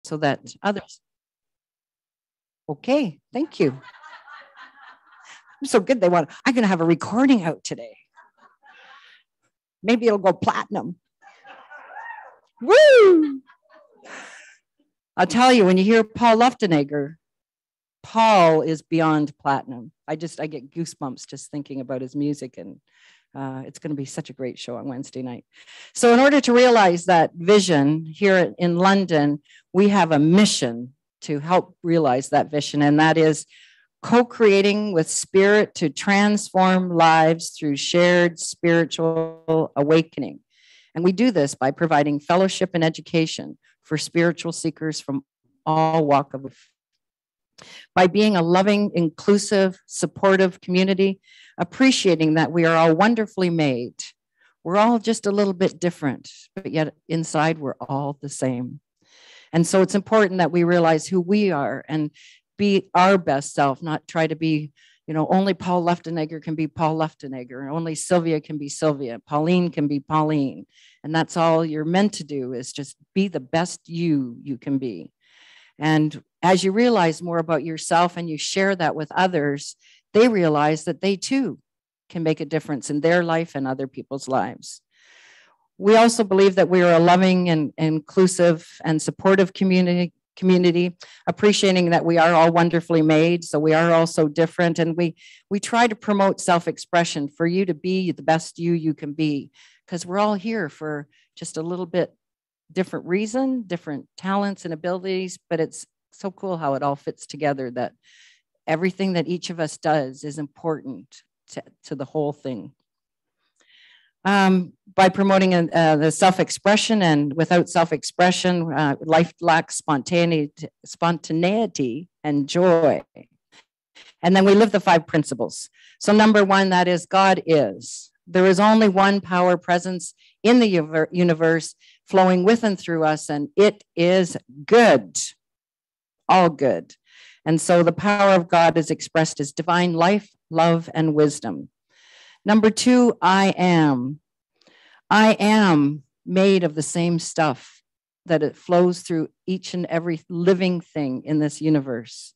so that others. Okay, thank you. I'm so good. I'm going to have a recording out today. Maybe it'll go platinum. Woo! I'll tell you, when you hear Paul Luftenegger, Paul is beyond platinum. I get goosebumps just thinking about his music, and it's going to be such a great show on Wednesday night. So in order to realize that vision here in London, we have a mission to help realize that vision, and that is co-creating with spirit to transform lives through shared spiritual awakening. And we do this by providing fellowship and education for spiritual seekers from all walks of life. By being a loving, inclusive, supportive community, appreciating that we are all wonderfully made. We're all just a little bit different, but yet inside we're all the same. And so it's important that we realize who we are and be our best self, not try to be, only Paul Luftenegger can be Paul Luftenegger, only Sylvia can be Sylvia, Pauline can be Pauline. And that's all you're meant to do, is just be the best you can be. And as you realize more about yourself and you share that with others, they realize that they too can make a difference in their life and other people's lives. We also believe that we are a loving and inclusive and supportive community, appreciating that we are all wonderfully made. So we are all so different. And we try to promote self-expression for you to be the best you can be, because we're all here for just a little bit different reason, different talents and abilities, but it's so cool how it all fits together, that everything that each of us does is important to the whole thing. By promoting the self-expression, and without self-expression, life lacks spontaneity and joy. And then we live the 5 principles. So number 1, that is God is. There is only one power presence in the universe flowing with and through us, and it is good, all good. And so the power of God is expressed as divine life, love, and wisdom. Number 2, I am. I am made of the same stuff that it flows through each and every living thing in this universe.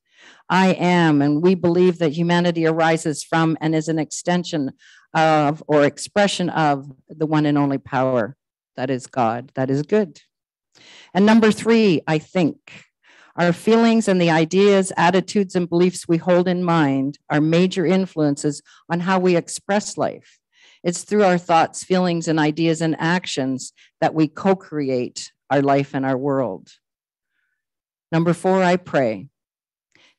I am, and we believe that humanity arises from and is an extension of or expression of the one and only power, that is God, that is good. And number 3, I think. Our feelings and the ideas, attitudes, and beliefs we hold in mind are major influences on how we express life. It's through our thoughts, feelings, and ideas and actions that we co-create our life and our world. Number 4, I pray.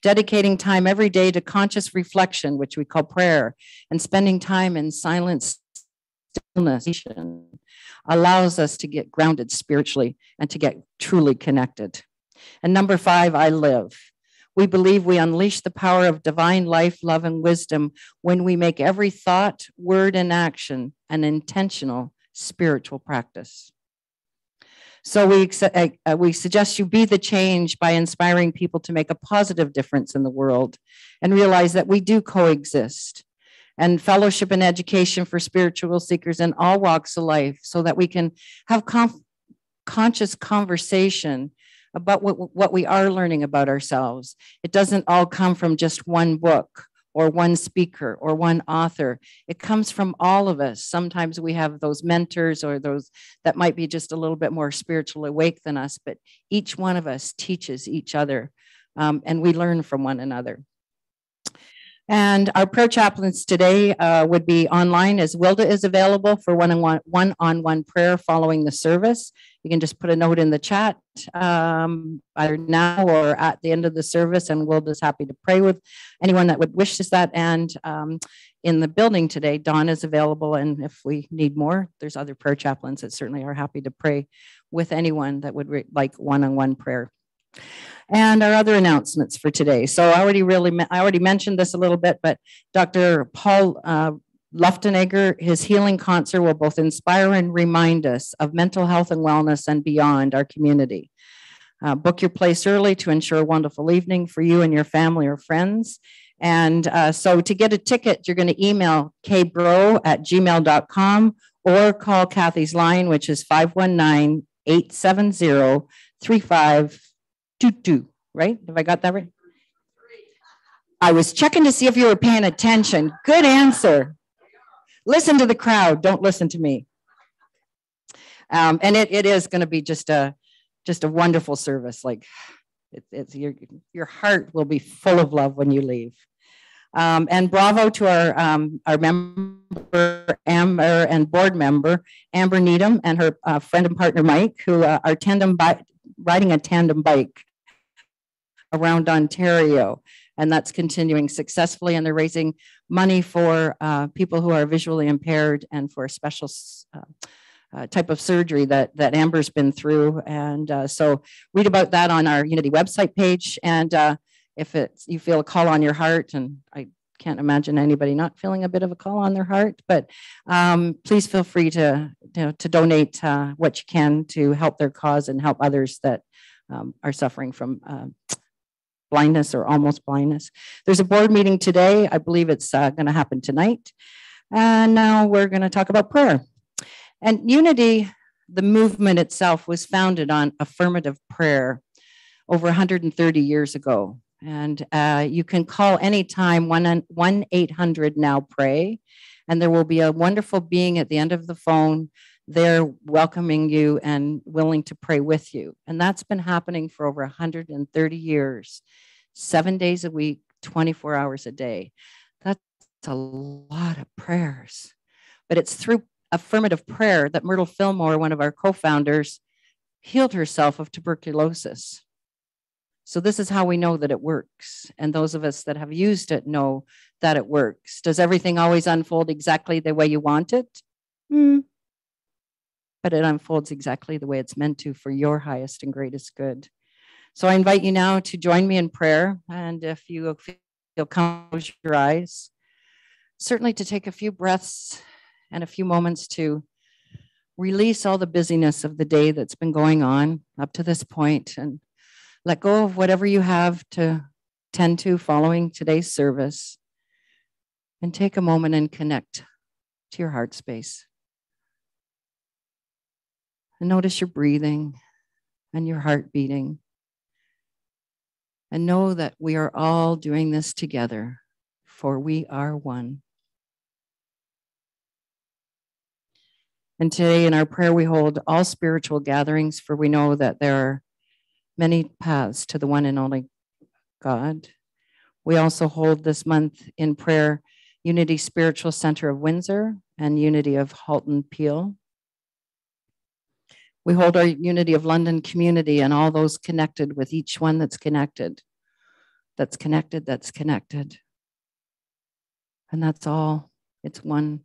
Dedicating time every day to conscious reflection, which we call prayer, and spending time in silent stillness allows us to get grounded spiritually and to get truly connected. And number 5, I live. We believe we unleash the power of divine life, love, and wisdom when we make every thought, word, and action an intentional spiritual practice. So we suggest you be the change by inspiring people to make a positive difference in the world and realize that we do coexist. And fellowship and education for spiritual seekers in all walks of life, so that we can have conscious conversation about what we are learning about ourselves. It doesn't all come from just one book or one speaker or one author. It comes from all of us. Sometimes we have those mentors or those that might be just a little bit more spiritually awake than us, but each one of us teaches each other, and we learn from one another. And our prayer chaplains today would be online, as Wilda is available for one-on-one prayer following the service. You can just put a note in the chat either now or at the end of the service, and Wilda's happy to pray with anyone that would wish that. And in the building today, Dawn is available, and if we need more, there's other prayer chaplains that certainly are happy to pray with anyone that would like one-on-one prayer. And our other announcements for today. So I already mentioned this a little bit, but Dr. Paul Luftenegger, his healing concert will both inspire and remind us of mental health and wellness and beyond our community. Book your place early to ensure a wonderful evening for you and your family or friends. And so to get a ticket, you're going to email kbro@gmail.com or call Kathy's line, which is 519-870-35 Tutu, right? Have I got that right? I was checking to see if you were paying attention. Good answer. Listen to the crowd. Don't listen to me. And it is going to be just a wonderful service. Like it's your heart will be full of love when you leave. And bravo to our member Amber and board member Amber Needham and her friend and partner Mike, who are riding a tandem bike around Ontario, and that's continuing successfully. And they're raising money for people who are visually impaired and for a special type of surgery that Amber's been through. And so read about that on our Unity website page. And if you feel a call on your heart, and I can't imagine anybody not feeling a bit of a call on their heart, but please feel free to donate what you can to help their cause and help others that are suffering from blindness or almost blindness. There's a board meeting today. I believe it's going to happen tonight. And now we're going to talk about prayer. And Unity, the movement itself, was founded on affirmative prayer over 130 years ago. And you can call anytime 1-800-NOW-PRAY, and there will be a wonderful being at the end of the phone there welcoming you and willing to pray with you. And that's been happening for over 130 years, 7 days a week, 24 hours a day. That's a lot of prayers. But it's through affirmative prayer that Myrtle Fillmore, one of our co-founders, healed herself of tuberculosis. So this is how we know that it works. And those of us that have used it know that it works. Does everything always unfold exactly the way you want it? But it unfolds exactly the way it's meant to for your highest and greatest good. So I invite you now to join me in prayer. And if you feel comfortable, close your eyes. Certainly to take a few breaths and a few moments to release all the busyness of the day that's been going on up to this point, and let go of whatever you have to tend to following today's service, and take a moment and connect to your heart space. And notice your breathing and your heart beating. And know that we are all doing this together, for we are one. And today in our prayer, we hold all spiritual gatherings, for we know that there are many paths to the one and only God. We also hold this month in prayer Unity Spiritual Center of Windsor and Unity of Halton Peel. We hold our Unity of London community and all those connected with each one that's connected. That's connected, that's connected. And that's all. It's one.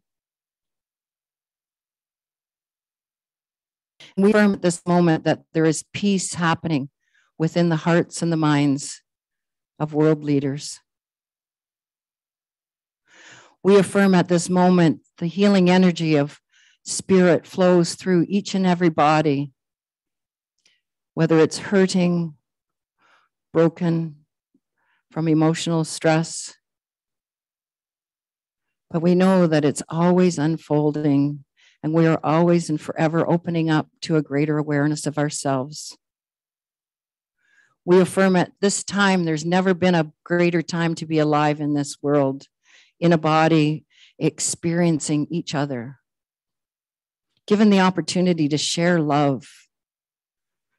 We affirm at this moment that there is peace happening within the hearts and the minds of world leaders. We affirm at this moment the healing energy of spirit flows through each and every body, whether it's hurting, broken from emotional stress. But we know that it's always unfolding, and we are always and forever opening up to a greater awareness of ourselves. We affirm at this time, there's never been a greater time to be alive in this world, in a body, experiencing each other, given the opportunity to share love,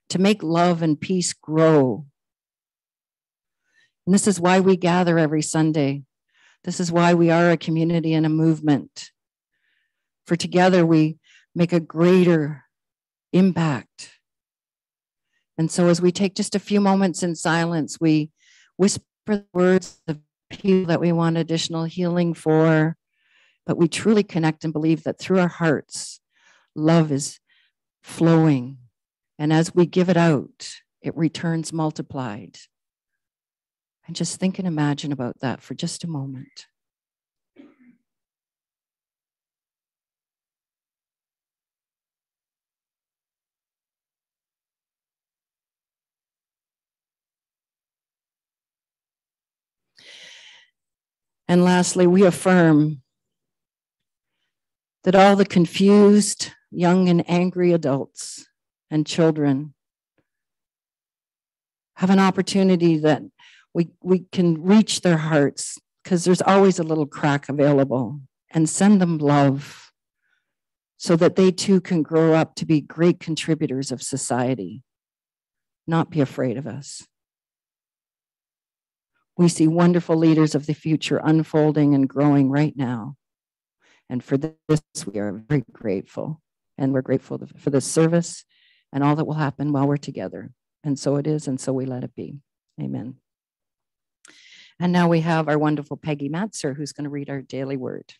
to make love and peace grow. And this is why we gather every Sunday. This is why we are a community and a movement. For together we make a greater impact. And so as we take just a few moments in silence, we whisper the words of people that we want additional healing for, but we truly connect and believe that through our hearts, love is flowing. And as we give it out, it returns multiplied. And just think and imagine about that for just a moment. And lastly, we affirm that all the confused, young and angry adults and children have an opportunity that we can reach their hearts, because there's always a little crack available, and send them love so that they too can grow up to be great contributors of society, not be afraid of us. We see wonderful leaders of the future unfolding and growing right now. And for this, we are very grateful. And we're grateful for this service and all that will happen while we're together. And so it is, and so we let it be. Amen. And now we have our wonderful Peggy Matzer, who's going to read our daily word.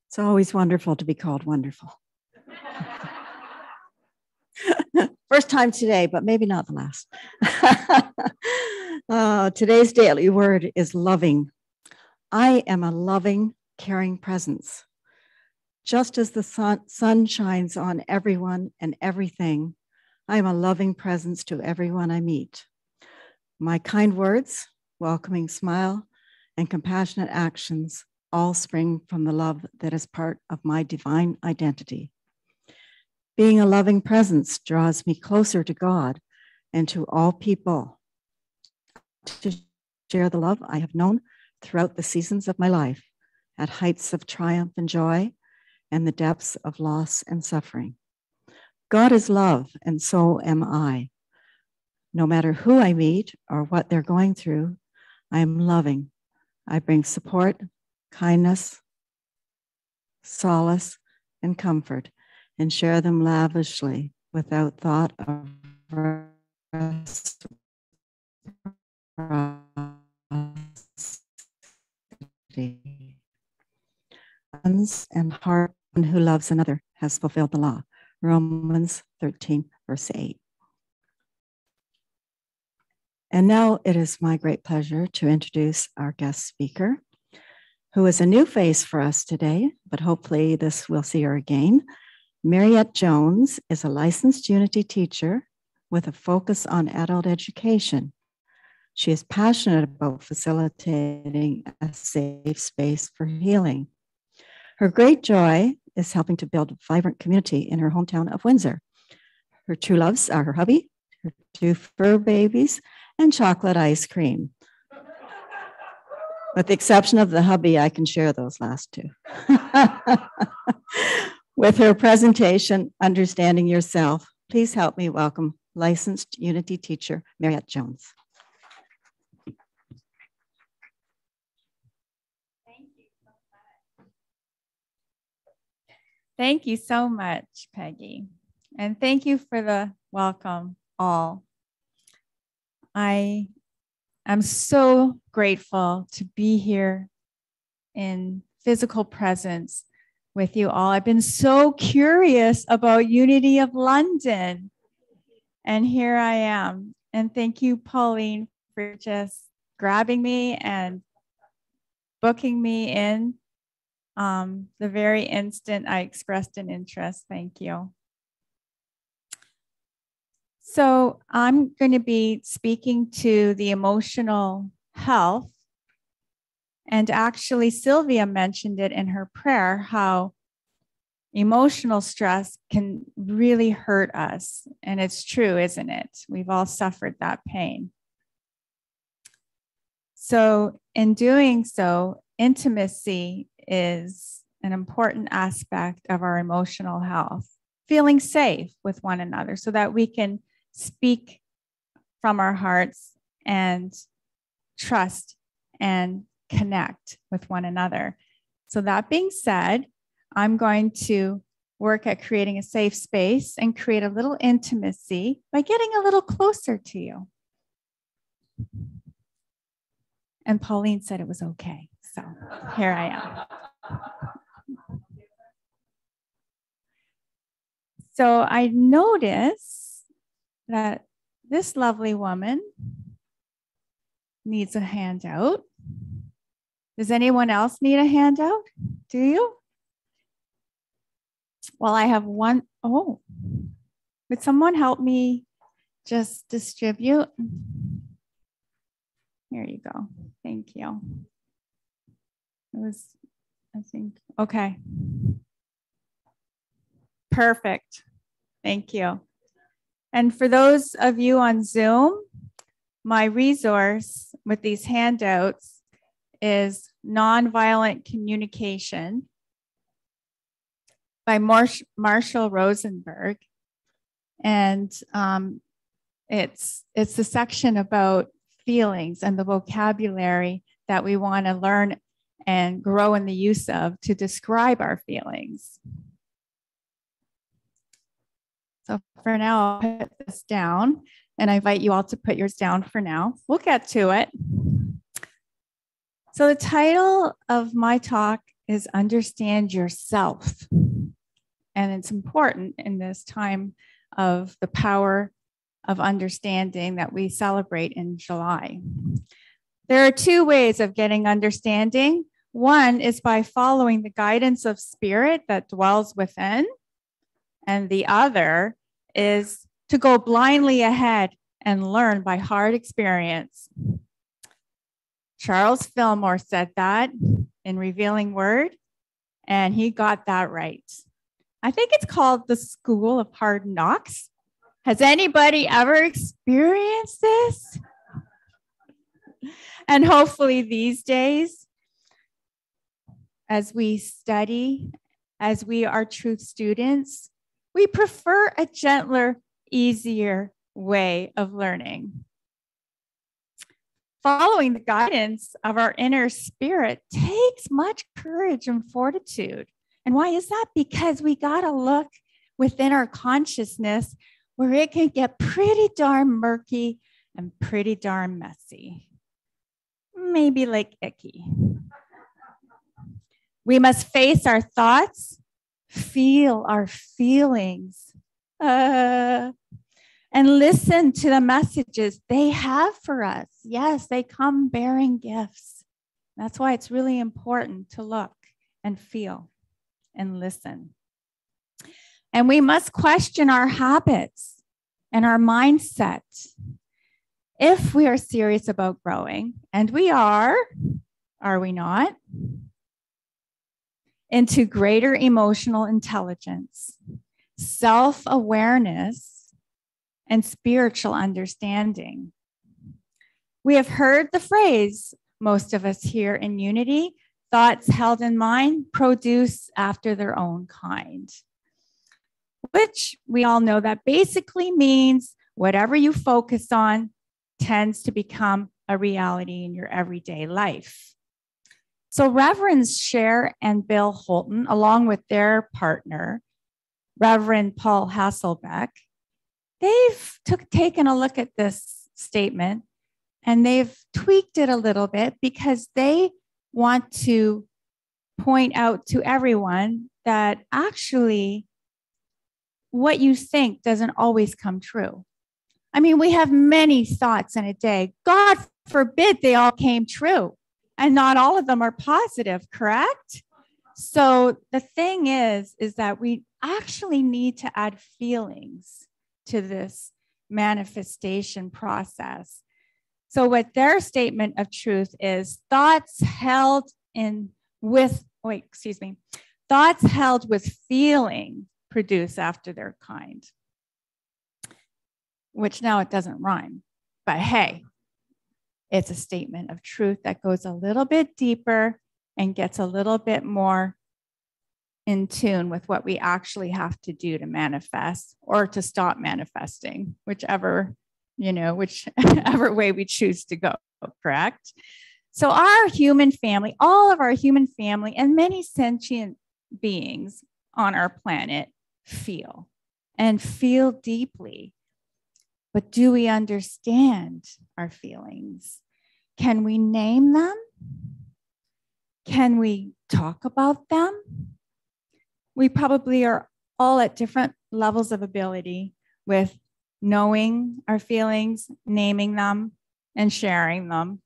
It's always wonderful to be called wonderful. First time today, but maybe not the last. Today's daily word is loving. I am a loving, caring presence. Just as the sun shines on everyone and everything, I am a loving presence to everyone I meet. My kind words, welcoming smile, and compassionate actions all spring from the love that is part of my divine identity. Being a loving presence draws me closer to God and to all people, to share the love I have known throughout the seasons of my life, at heights of triumph and joy, and the depths of loss and suffering. God is love, and so am I. No matter who I meet or what they're going through, I am loving. I bring support, kindness, solace, and comfort, and share them lavishly without thought of reciprocity. And heart, one who loves another has fulfilled the law. Romans 13, verse 8. And now it is my great pleasure to introduce our guest speaker, who is a new face for us today, but hopefully this will see her again. Mariette Jones is a licensed Unity teacher with a focus on adult education. She is passionate about facilitating a safe space for healing. Her great joy is helping to build a vibrant community in her hometown of Windsor. Her true loves are her hubby, her 2 fur babies, and chocolate ice cream. With the exception of the hubby, I can share those last 2. With her presentation, Understanding Yourself, please help me welcome licensed Unity teacher, Mariette Jones. Thank you so much, Peggy. And thank you for the welcome, all. I am so grateful to be here in physical presence with you all. I've been so curious about Unity of London, and here I am. And thank you, Pauline, for just grabbing me and booking me in the very instant I expressed an interest. Thank you. So I'm going to be speaking to the emotional health. And actually, Sylvia mentioned it in her prayer, how emotional stress can really hurt us. And it's true, isn't it? We've all suffered that pain. So in doing so, intimacy is an important aspect of our emotional health. Feeling safe with one another so that we can speak from our hearts and trust and connect with one another. So that being said, I'm going to work at creating a safe space and create a little intimacy by getting a little closer to you. And Pauline said it was okay. So here I am. So I notice that this lovely woman needs a handout. Does anyone else need a handout? Do you? Well, I have one. Oh, would someone help me just distribute? Here you go. Thank you. It was, I think, okay. Perfect. Thank you. And for those of you on Zoom, my resource with these handouts is Nonviolent Communication by Marshall Rosenberg. And it's the section about feelings and the vocabulary that we want to learn and grow in the use of to describe our feelings. So for now, I'll put this down, and I invite you all to put yours down for now. We'll get to it. So the title of my talk is Understand Yourself. And it's important in this time of the power of understanding that we celebrate in July. There are two ways of getting understanding. One is by following the guidance of spirit that dwells within, and the other is to go blindly ahead and learn by hard experience. Charles Fillmore said that in Revealing Word, and he got that right. I think it's called the School of Hard Knocks. Has anybody ever experienced this? And hopefully these days, as we study, as we are truth students, we prefer a gentler, easier way of learning. Following the guidance of our inner spirit takes much courage and fortitude. And why is that? Because we got to look within our consciousness where it can get pretty darn murky and pretty darn messy. Maybe like icky. We must face our thoughts, feel our feelings, and listen to the messages they have for us. Yes, they come bearing gifts. That's why it's really important to look and feel and listen. And we must question our habits and our mindset. If we are serious about growing, and we are we not? Into greater emotional intelligence, self-awareness, and spiritual understanding. We have heard the phrase, most of us here in Unity, thoughts held in mind produce after their own kind, which we all know that basically means whatever you focus on tends to become a reality in your everyday life. So Reverends Cher and Bill Holton, along with their partner, Reverend Paul Hasselbeck, they've taken a look at this statement and they've tweaked it a little bit because they want to point out to everyone that actually what you think doesn't always come true. I mean, we have many thoughts in a day. God forbid they all came true. And not all of them are positive, correct? So the thing is that we actually need to add feelings to this manifestation process. So what their statement of truth is, thoughts held with feeling produce after their kind. Which now it doesn't rhyme, but hey, it's a statement of truth that goes a little bit deeper and gets a little bit more in tune with what we actually have to do to manifest or to stop manifesting, whichever way we choose to go, correct? So our human family, all of our human family and many sentient beings on our planet feel deeply. But do we understand our feelings? Can we name them? Can we talk about them? We probably are all at different levels of ability with knowing our feelings, naming them, and sharing them.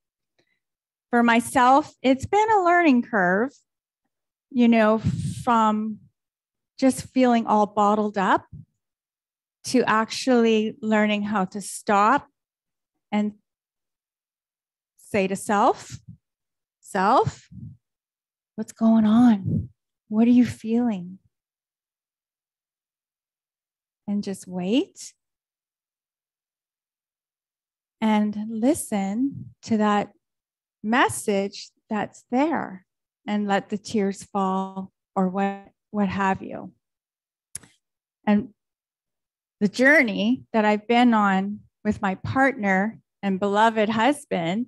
For myself, it's been a learning curve, from just feeling all bottled up to actually learning how to stop and say to self, what's going on? What are you feeling? And just wait and listen to that message that's there and let the tears fall or what have you. And the journey that I've been on with my partner and beloved husband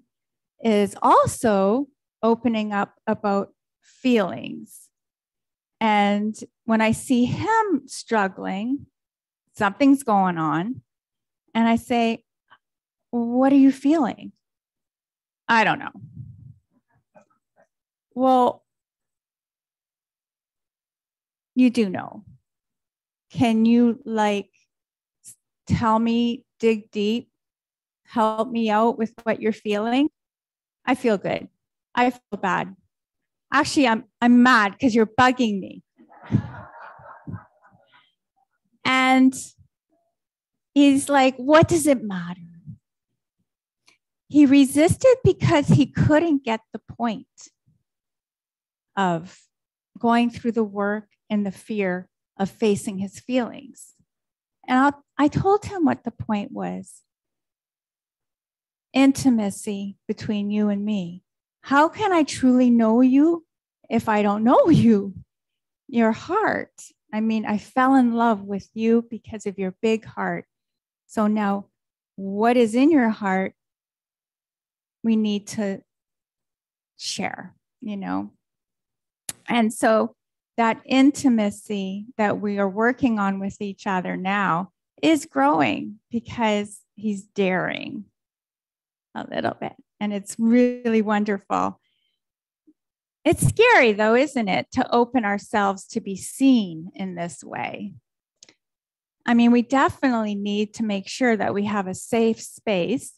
is also opening up about feelings. And when I see him struggling, something's going on, and I say, what are you feeling? I don't know. Well, you do know. Can you tell me, dig deep, help me out with what you're feeling? I feel good. I feel bad. Actually, I'm mad because you're bugging me. And he's like, what does it matter? He resisted because he couldn't get the point of going through the work and the fear of facing his feelings. And I told him what the point was. Intimacy between you and me. How can I truly know you if I don't know you? Your heart. I mean, I fell in love with you because of your big heart. So now, what is in your heart, we need to share, And so that intimacy that we are working on with each other now is growing because he's daring a little bit. And it's really wonderful. It's scary, though, isn't it, to open ourselves to be seen in this way? I mean, we definitely need to make sure that we have a safe space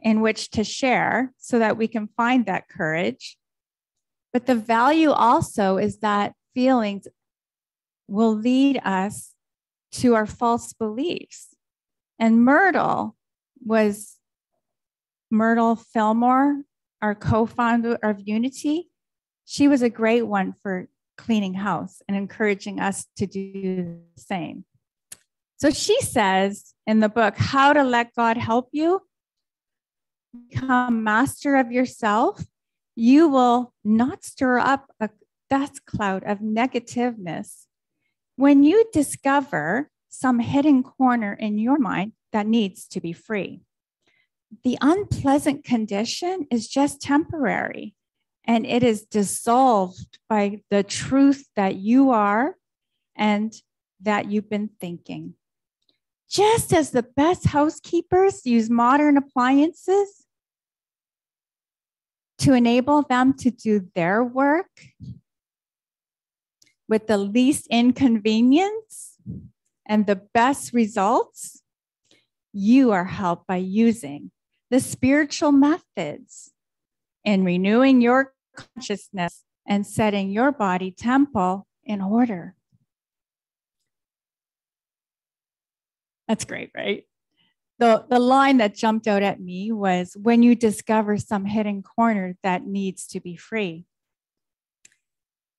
in which to share so that we can find that courage. But the value also is that feelings will lead us to our false beliefs. And Myrtle Fillmore, our co-founder of Unity, she was a great one for cleaning house and encouraging us to do the same. So she says in the book, How to Let God Help You Become Master of Yourself, you will not stir up a dust cloud of negativeness when you discover some hidden corner in your mind that needs to be free. The unpleasant condition is just temporary, and it is dissolved by the truth that you are and that you've been thinking. Just as the best housekeepers use modern appliances to enable them to do their work with the least inconvenience and the best results, you are helped by using the spiritual methods in renewing your consciousness and setting your body temple in order. That's great, right? The line that jumped out at me was, when you discover some hidden corner that needs to be free.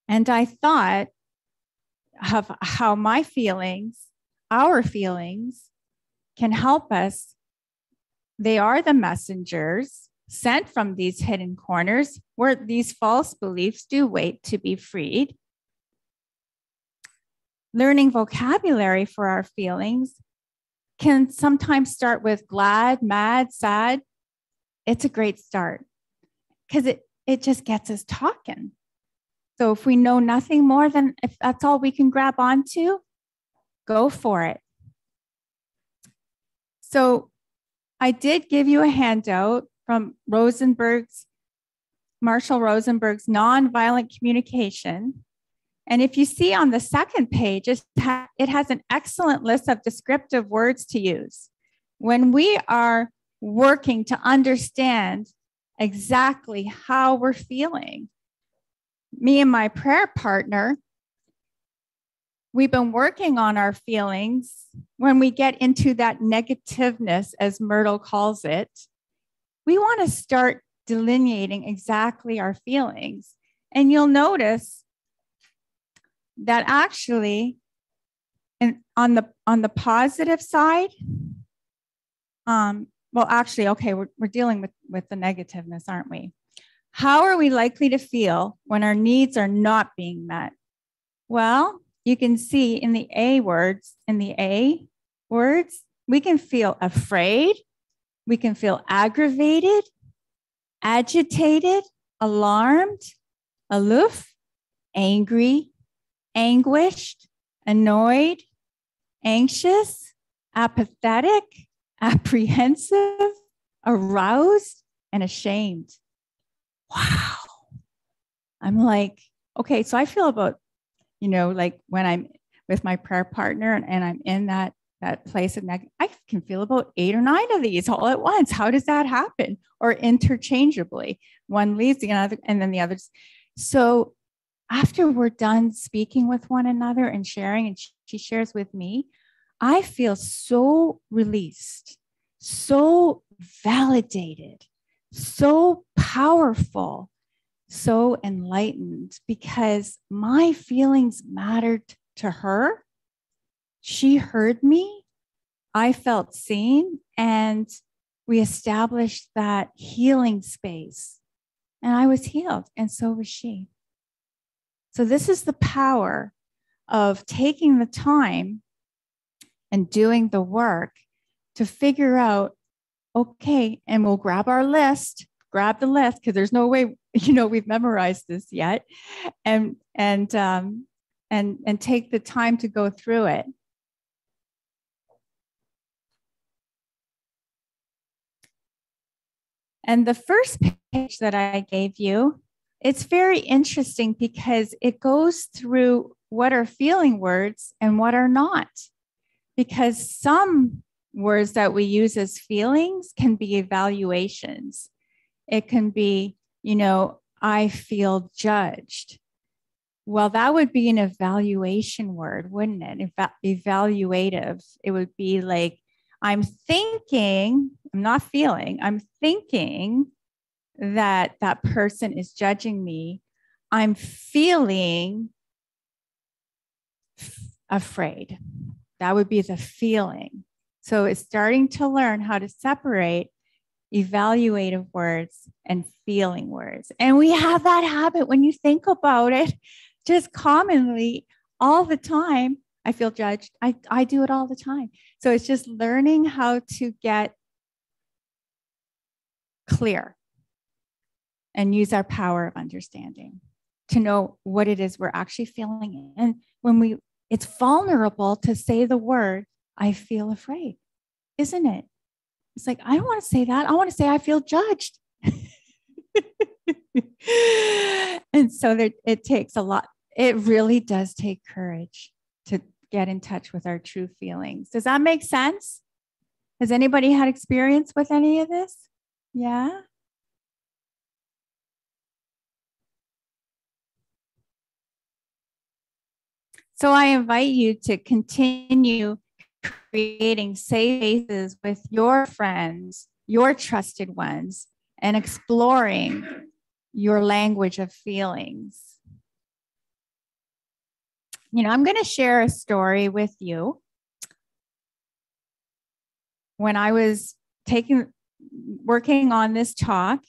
And I thought of how my feelings, our feelings, can help us. They are the messengers sent from these hidden corners where these false beliefs do wait to be freed. Learning vocabulary for our feelings can sometimes start with glad, mad, sad. It's a great start because it just gets us talking. So if we know nothing more than if that's all we can grab onto, go for it. So I did give you a handout from Marshall Rosenberg's Nonviolent Communication. And if you see on the second page, it has an excellent list of descriptive words to use. When we are working to understand exactly how we're feeling, me and my prayer partner, we've been working on our feelings. When we get into that negativeness, as Myrtle calls it, we want to start delineating exactly our feelings. And you'll notice that actually, and on the positive side, well, actually, okay, we're dealing with the negativeness, aren't we? How are we likely to feel when our needs are not being met? Well, you can see in the A words, we can feel afraid, we can feel aggravated, agitated, alarmed, aloof, angry, anguished, annoyed, anxious, apathetic, apprehensive, aroused, and ashamed. Wow. I'm like, okay, so I feel about, like when I'm with my prayer partner and I'm in that place of I can feel about 8 or 9 of these all at once. How does that happen? Or interchangeably, one leaves the other and then the others. So after we're done speaking with one another and sharing, and she shares with me, I feel so released, so validated, so powerful, so enlightened, because my feelings mattered to her. She heard me, I felt seen, and we established that healing space. And I was healed, and so was she. So this is the power of taking the time and doing the work to figure out, okay, and we'll grab the list, because there's no way, we've memorized this yet, and take the time to go through it. And the first page that I gave you, it's very interesting because it goes through what are feeling words and what are not. Because some words that we use as feelings can be evaluations. It can be, I feel judged. Well, that would be an evaluation word, wouldn't it? Evaluative. It would be like, I'm thinking, I'm not feeling, I'm thinking that that person is judging me. I'm feeling afraid. That would be the feeling. So it's starting to learn how to separate evaluative words and feeling words. And we have that habit when you think about it, just commonly all the time. I feel judged. I do it all the time. So it's just learning how to get clear and use our power of understanding to know what it is we're actually feeling. And when it's vulnerable to say the word, I feel afraid, isn't it? It's like, I don't want to say that. I want to say I feel judged. And so it takes a lot. It really does take courage to get in touch with our true feelings. Does that make sense? Has anybody had experience with any of this? Yeah? So I invite you to continue creating safe spaces with your friends, your trusted ones, and exploring your language of feelings. I'm going to share a story with you. When I was working on this talk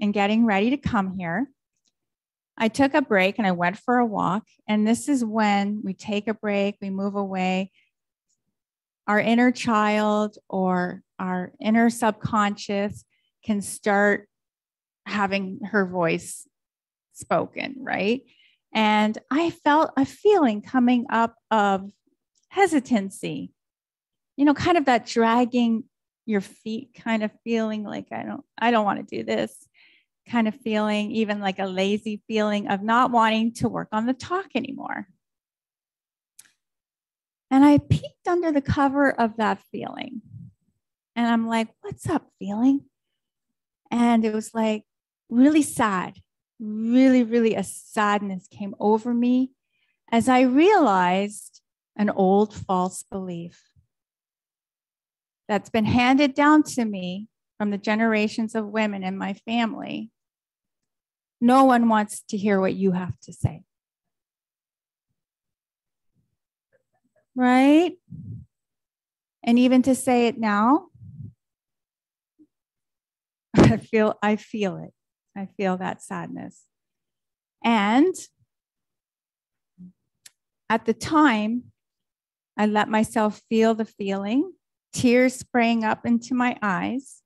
and getting ready to come here, I took a break and I went for a walk. And this is when we take a break, we move away. Our inner child or our inner subconscious can start having her voice spoken, right? And I felt a feeling coming up of hesitancy, kind of that dragging your feet kind of feeling, like, I don't want to do this kind of feeling, even like a lazy feeling of not wanting to work on the talk anymore. And I peeked under the cover of that feeling. And I'm like, what's up, feeling? And it was like really sad, really, really a sadness came over me as I realized an old false belief that's been handed down to me from the generations of women in my family, no one wants to hear what you have to say. Right? And even to say it now, I feel it. I feel that sadness. And at the time, I let myself feel the feeling, tears spraying up into my eyes.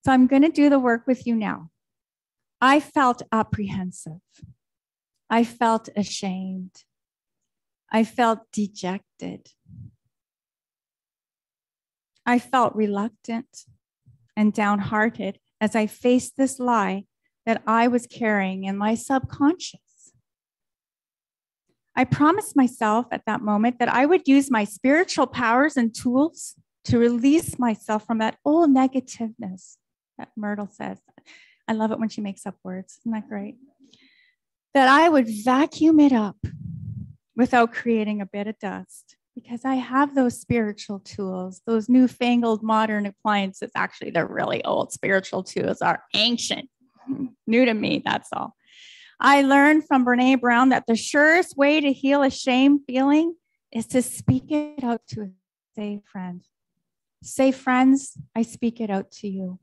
So I'm going to do the work with you now. I felt apprehensive. I felt ashamed. I felt dejected. I felt reluctant and downhearted as I faced this lie that I was carrying in my subconscious. I promised myself at that moment that I would use my spiritual powers and tools to release myself from that old negativeness that Myrtle says. I love it when she makes up words. Isn't that great? That I would vacuum it up without creating a bit of dust, because I have those spiritual tools, those newfangled modern appliances. Actually, they're really old. Spiritual tools are ancient, new to me, that's all. I learned from Brene Brown that the surest way to heal a shame feeling is to speak it out to a safe friend. Say, friends, I speak it out to you.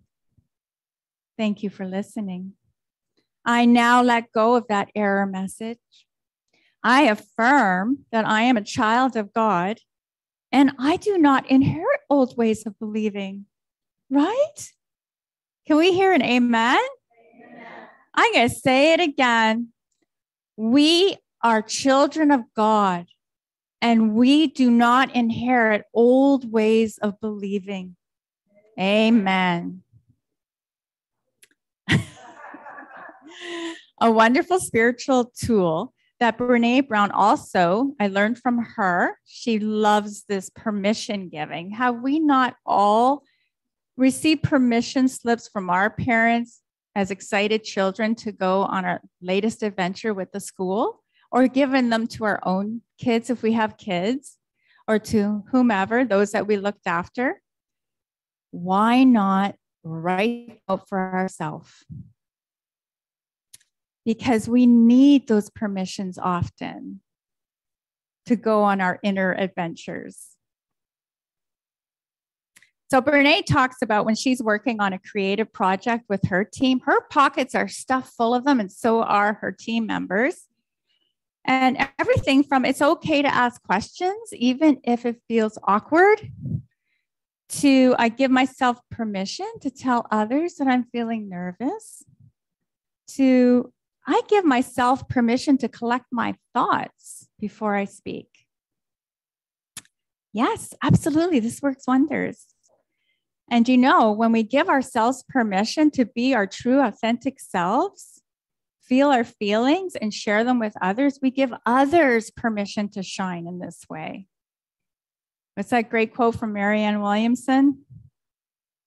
Thank you for listening. I now let go of that error message. I affirm that I am a child of God and I do not inherit old ways of believing. Right? Can we hear an amen? I'm going to say it again. We are children of God, and we do not inherit old ways of believing. Amen. A wonderful spiritual tool that Brene Brown also, I learned from her. She loves this permission giving. Have we not all received permission slips from our parents as excited children to go on our latest adventure with the school, or given them to our own kids if we have kids, or to whomever, those that we looked after? Why not write out for ourselves? Because we need those permissions often to go on our inner adventures. So Brene talks about when she's working on a creative project with her team, her pockets are stuffed full of them, and so are her team members. And everything from it's okay to ask questions, even if it feels awkward, to I give myself permission to tell others that I'm feeling nervous, to I give myself permission to collect my thoughts before I speak. Yes, absolutely. This works wonders. And you know, when we give ourselves permission to be our true, authentic selves, feel our feelings and share them with others, we give others permission to shine in this way. What's that great quote from Marianne Williamson?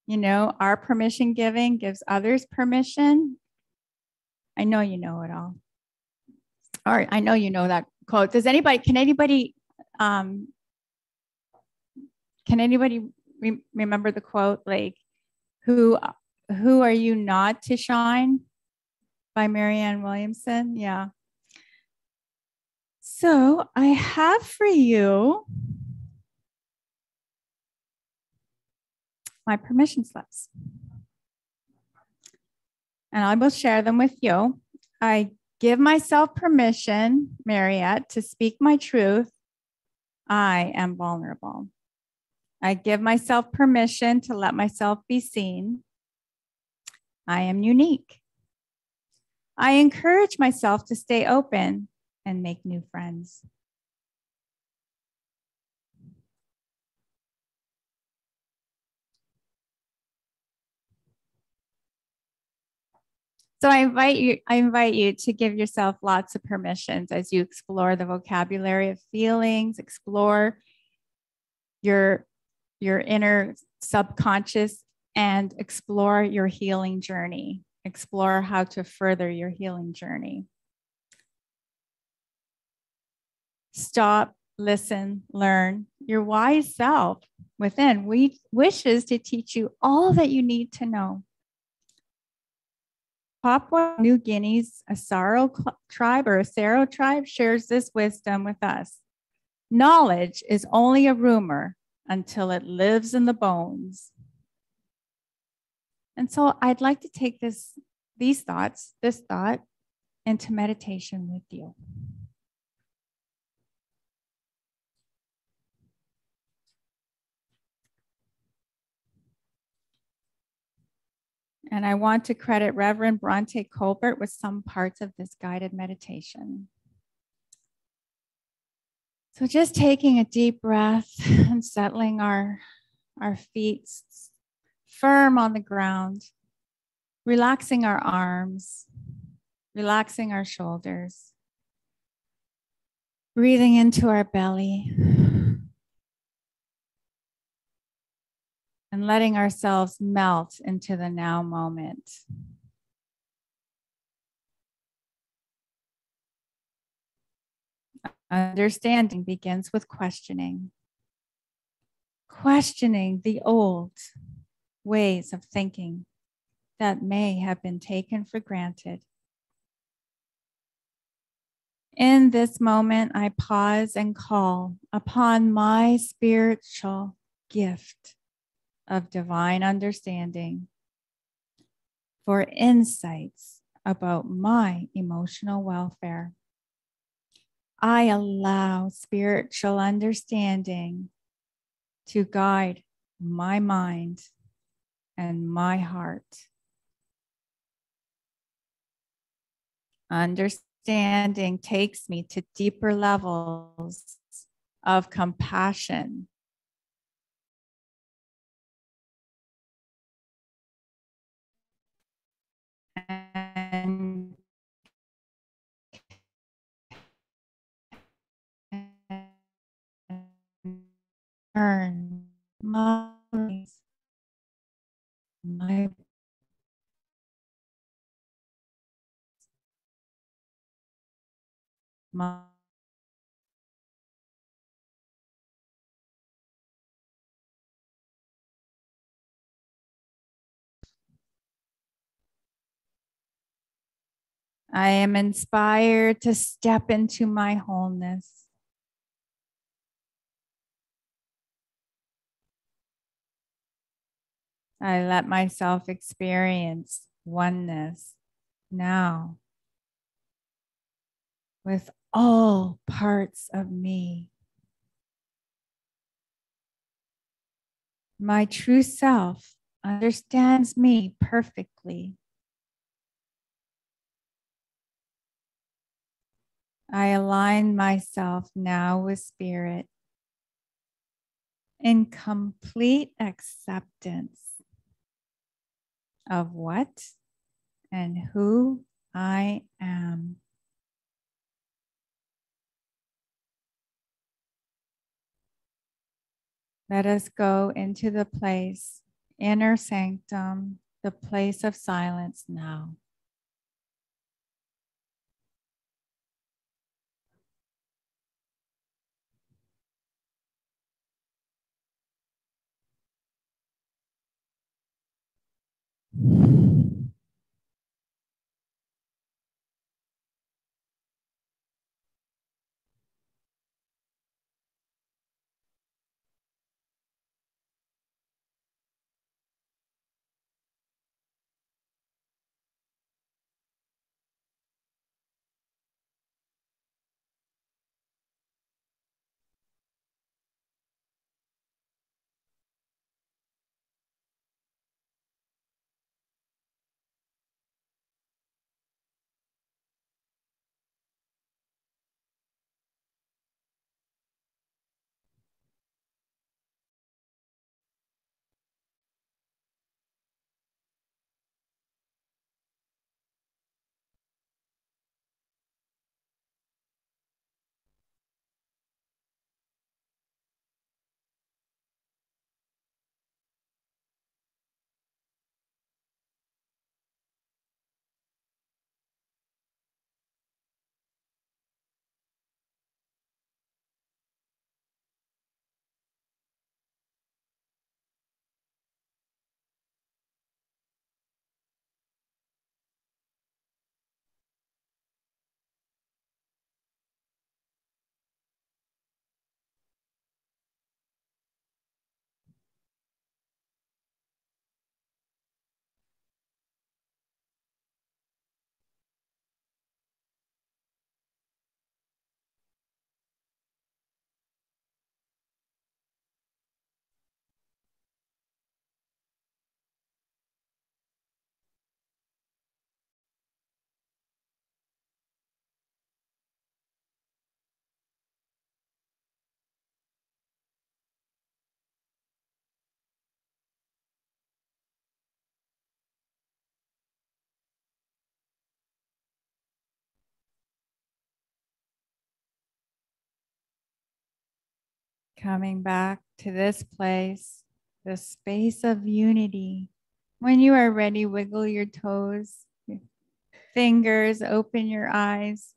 You know, our permission giving gives others permission. I know you know it all. All right, I know you know that quote. Can anybody remember the quote, like, who are you not to shine, by Marianne Williamson? Yeah. So I have for you my permission slips, and I will share them with you. I give myself permission, Mariette, to speak my truth. I am vulnerable. I give myself permission to let myself be seen. I am unique. I encourage myself to stay open and make new friends. So I invite you to give yourself lots of permissions as you explore the vocabulary of feelings, explore your inner subconscious, and explore your healing journey. Explore how to further your healing journey. Stop, listen, learn. Your wise self within wishes to teach you all that you need to know. Papua New Guinea's Asaro tribe shares this wisdom with us. Knowledge is only a rumor until it lives in the bones. And so I'd like to take this thought into meditation with you. And I want to credit Reverend Bronte Colbert with some parts of this guided meditation. So just taking a deep breath and settling our feet firm on the ground, relaxing our arms, relaxing our shoulders, breathing into our belly, and letting ourselves melt into the now moment. Understanding begins with questioning. Questioning the old ways of thinking that may have been taken for granted. In this moment, I pause and call upon my spiritual gift of divine understanding for insights about my emotional welfare. I allow spiritual understanding to guide my mind and my heart. Understanding takes me to deeper levels of compassion and earn my I am inspired to step into my wholeness. I let myself experience oneness now with all parts of me. My true self understands me perfectly. I align myself now with spirit in complete acceptance of what and who I am. Let us go into the place, inner sanctum, the place of silence now. coming back to this place, the space of unity. When you are ready, wiggle your toes, your fingers, open your eyes.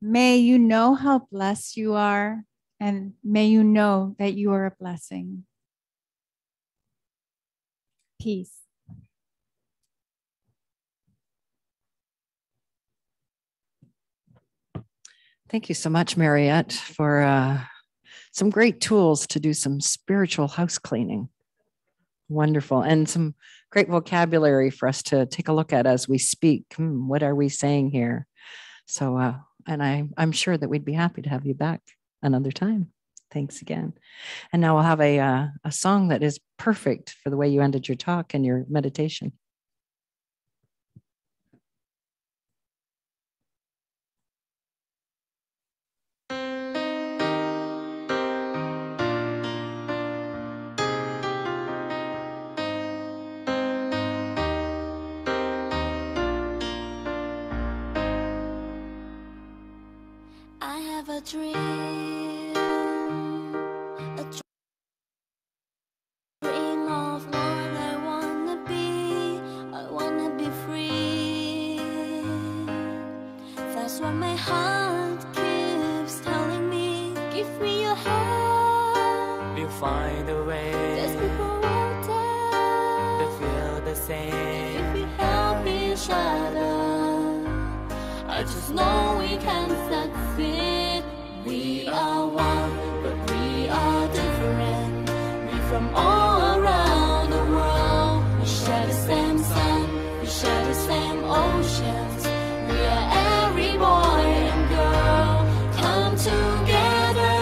May you know how blessed you are, and may you know that you are a blessing. Peace. Thank you so much, Mariette, for some great tools to do some spiritual house cleaning. Wonderful. And some great vocabulary for us to take a look at as we speak. What are we saying here? So, and I'm sure that we'd be happy to have you back another time. Thanks again. And now we'll have a song that is perfect for the way you ended your talk and your meditation. I have a dream, of what I wanna be free. That's what my heart keeps telling me. Give me your hand, we'll find a way. There's people out there that feel the same. if we help each other, I just know we can succeed. We are one, but we are different. We from all around the world. We share the same sun, we share the same oceans. We are every boy and girl. Come together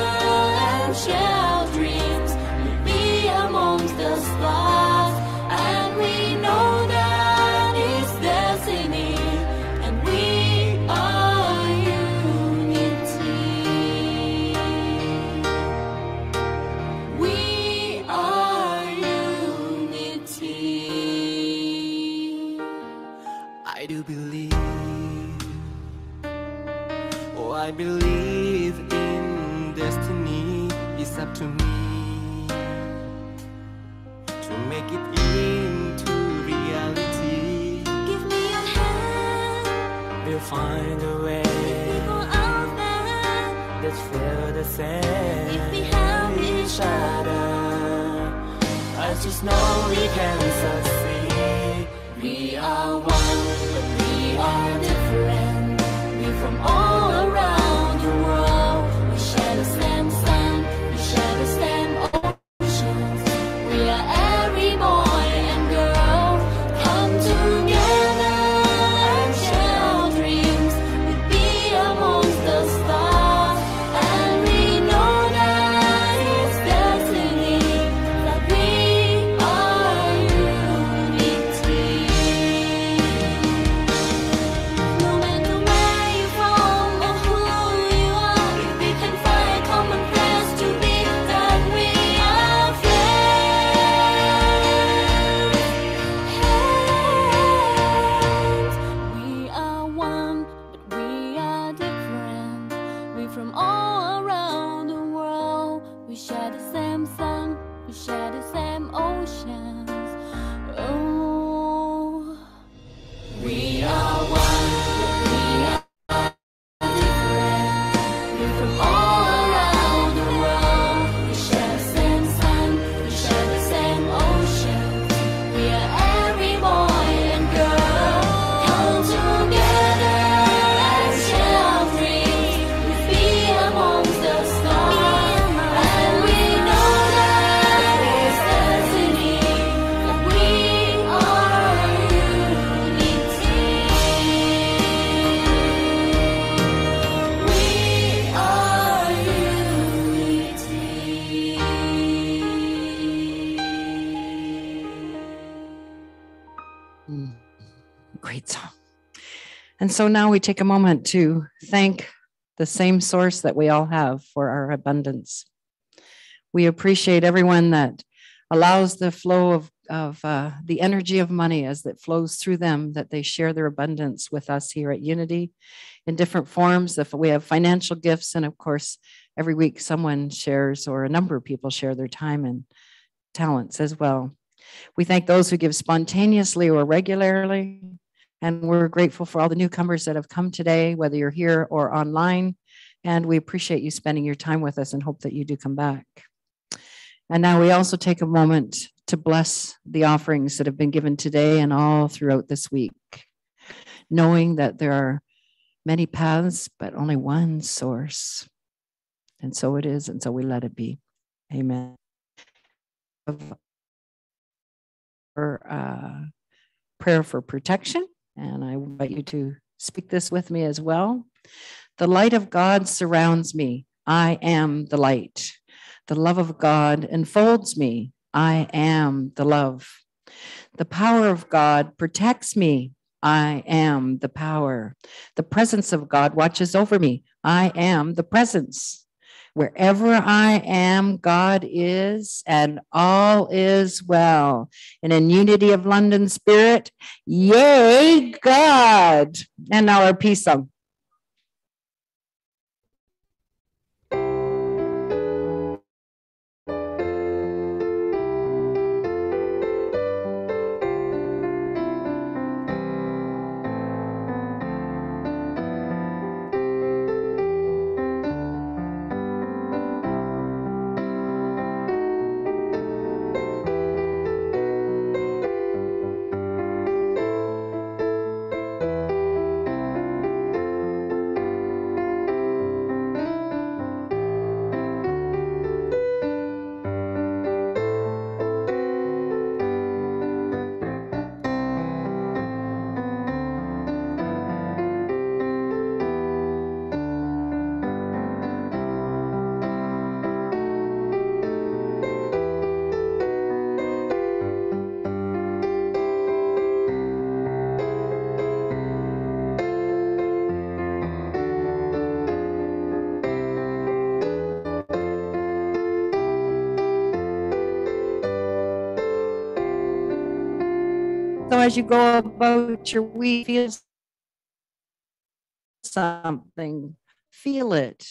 and share our dreams. We'll be amongst the stars, and we know that it's destiny. And we are unity. We are unity. I do believe, oh I believe in destiny. It's up to me to make it into reality. Give me your hand, We'll find a way people out there. that feel the same. If we help each other, I just know we can succeed. we are one, but we are different. We from all around the world. We share the same sun, we share the same oceans. We are every boy and girl. Come together and share our dreams. We be amongst the stars, and we know that it's destiny. That we are unity. No matter where you're from or who you are, if we can find common place to be, then we are friends. We are one, but we are different. We from all around the world. We share the same sun, we share the same oceans. Oh, we are one, but we are different. We from all around the world. We share the same sun, we share the same oceans. We are every boy and girl. Come together and share our dreams. We be amongst the stars, and we know that it's destiny. That we are unity. We are unity. Great song. And so now we take a moment to thank the same source that we all have for our abundance. We appreciate everyone that allows the flow of the energy of money as it flows through them, that they share their abundance with us here at Unity in different forms. If we have financial gifts, and of course, every week someone shares, or a number of people share their time and talents as well. We thank those who give spontaneously or regularly, and we're grateful for all the newcomers that have come today, whether you're here or online, and we appreciate you spending your time with us and hope that you do come back. And now we also take a moment to bless the offerings that have been given today and all throughout this week, knowing that there are many paths, but only one source. And so it is, and so we let it be. Amen. For prayer for protection, and I invite you to speak this with me as well. The light of God surrounds me. I am the light. The love of God enfolds me. I am the love. The power of God protects me. I am the power. The presence of God watches over me. I am the presence. Wherever I am, God is, and all is well. And in unity of London spirit, yay, God. And now our peace song. So as you go about your week, feel something, feel it.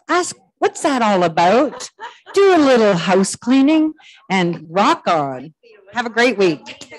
Ask, what's that all about? Do a little house cleaning and rock on. Have a great week.